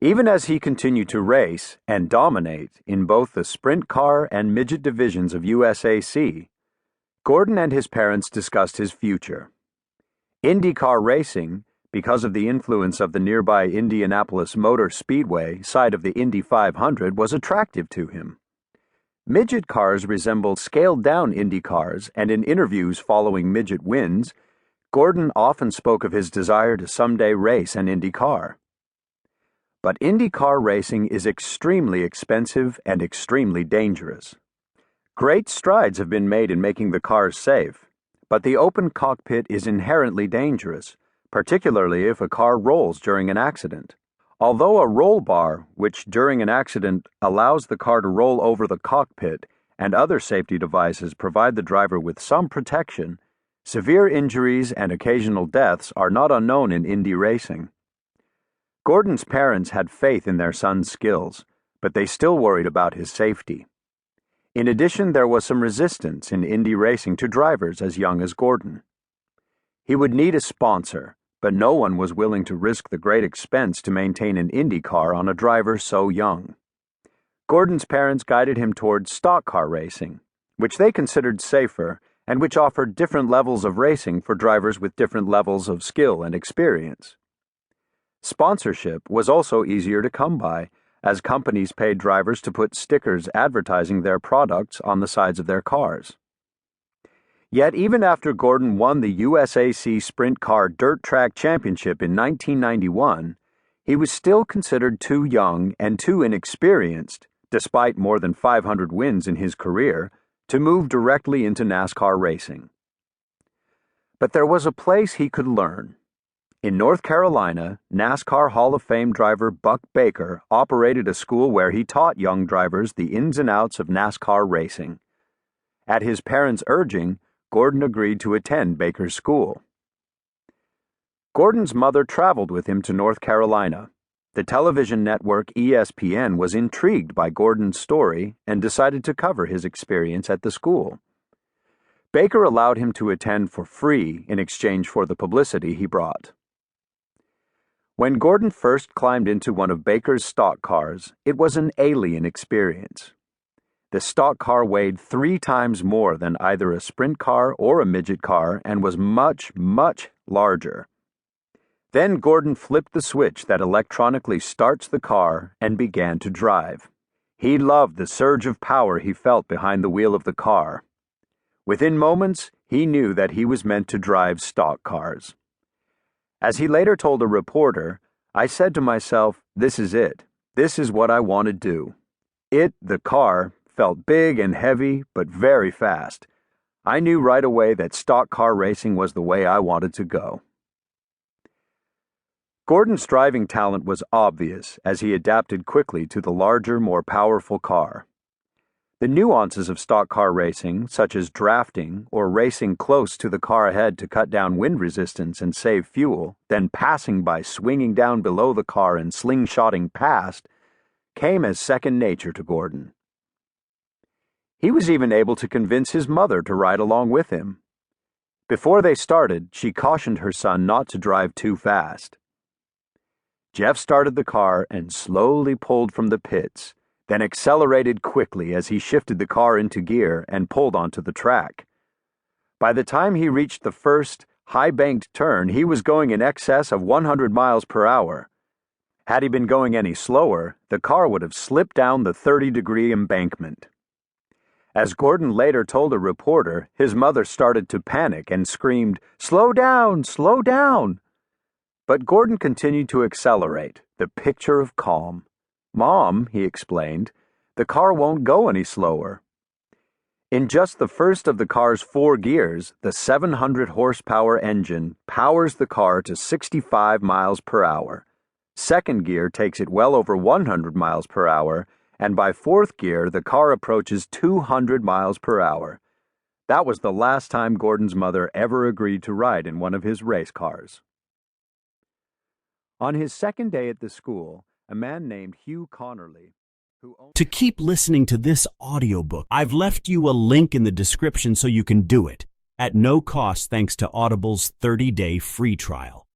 Even as he continued to race and dominate in both the sprint car and midget divisions of USAC, Gordon and his parents discussed his future. IndyCar racing, because of the influence of the nearby Indianapolis Motor Speedway side of the Indy 500, was attractive to him. Midget cars resembled scaled-down Indy cars, and in interviews following midget wins, Gordon often spoke of his desire to someday race an Indy car. But IndyCar racing is extremely expensive and extremely dangerous. Great strides have been made in making the cars safe, but the open cockpit is inherently dangerous, particularly if a car rolls during an accident. Although a roll bar, which during an accident allows the car to roll over the cockpit, and other safety devices provide the driver with some protection, severe injuries and occasional deaths are not unknown in Indy racing. Gordon's parents had faith in their son's skills, but they still worried about his safety. In addition, there was some resistance in Indy racing to drivers as young as Gordon. He would need a sponsor, but no one was willing to risk the great expense to maintain an Indy car on a driver so young. Gordon's parents guided him towards stock car racing, which they considered safer and which offered different levels of racing for drivers with different levels of skill and experience. Sponsorship was also easier to come by, as companies paid drivers to put stickers advertising their products on the sides of their cars. Yet even after Gordon won the USAC Sprint Car Dirt Track Championship in 1991, he was still considered too young and too inexperienced, despite more than 500 wins in his career, to move directly into NASCAR racing. But there was a place he could learn. In North Carolina, NASCAR Hall of Fame driver Buck Baker operated a school where he taught young drivers the ins and outs of NASCAR racing. At his parents' urging, Gordon agreed to attend Baker's school. Gordon's mother traveled with him to North Carolina. The television network ESPN was intrigued by Gordon's story and decided to cover his experience at the school. Baker allowed him to attend for free in exchange for the publicity he brought. When Gordon first climbed into one of Baker's stock cars, it was an alien experience. The stock car weighed 3 times more than either a sprint car or a midget car and was much, much larger. Then Gordon flipped the switch that electronically starts the car and began to drive. He loved the surge of power he felt behind the wheel of the car. Within moments, he knew that he was meant to drive stock cars. As he later told a reporter, "I said to myself, this is it. This is what I want to do." The car, felt big and heavy, but very fast. I knew right away that stock car racing was the way I wanted to go. Gordon's driving talent was obvious as he adapted quickly to the larger, more powerful car. The nuances of stock car racing, such as drafting or racing close to the car ahead to cut down wind resistance and save fuel, then passing by swinging down below the car and slingshotting past, came as second nature to Gordon. He was even able to convince his mother to ride along with him. Before they started, she cautioned her son not to drive too fast. Jeff started the car and slowly pulled from the pits, then accelerated quickly as he shifted the car into gear and pulled onto the track. By the time he reached the first high-banked turn, he was going in excess of 100 miles per hour. Had he been going any slower, the car would have slipped down the 30-degree embankment. As Gordon later told a reporter, his mother started to panic and screamed, "Slow down! Slow down!" But Gordon continued to accelerate, the picture of calm. "Mom," he explained, "the car won't go any slower." In just the first of the car's 4 gears, the 700-horsepower engine powers the car to 65 miles per hour. Second gear takes it well over 100 miles per hour, and by 4th gear, the car approaches 200 miles per hour. That was the last time Gordon's mother ever agreed to ride in one of his race cars. On his second day at the school, a man named Hugh Connerly, To keep listening to this audiobook, I've left you a link in the description so you can do it, at no cost thanks to Audible's 30-day free trial.